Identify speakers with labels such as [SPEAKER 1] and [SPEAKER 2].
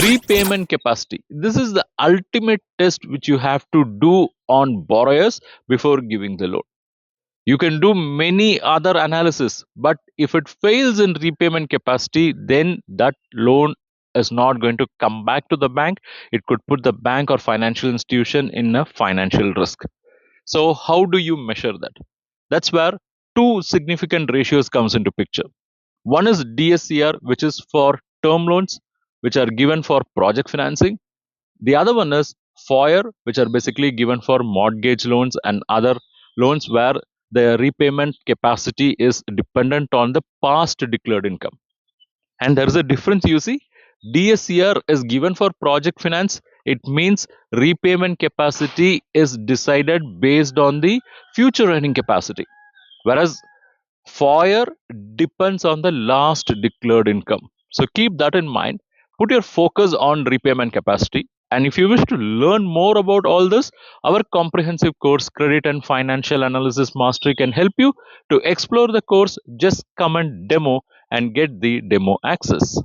[SPEAKER 1] Repayment capacity. This is the ultimate test which you have to do on borrowers before giving the loan. You can do many other analysis, but if it fails in repayment capacity, then that loan is not going to come back to the bank. It could put the bank or financial institution in a financial risk. So how do you measure that? That's where two significant ratios comes into picture. One is DSCR, which is for term loans, which are given for project financing. The other one is FOIR, which are basically given for mortgage loans and other loans where the repayment capacity is dependent on the past declared income. And there is a difference, you see. DSCR is given for project finance. It means repayment capacity is decided based on the future earning capacity. Whereas FOIR depends on the last declared income. So keep that in mind. Put your focus on repayment capacity. And if you wish to learn more about all this, our comprehensive course, Credit and Financial Analysis Mastery, can help you to explore the course. Just come and demo and get the demo access.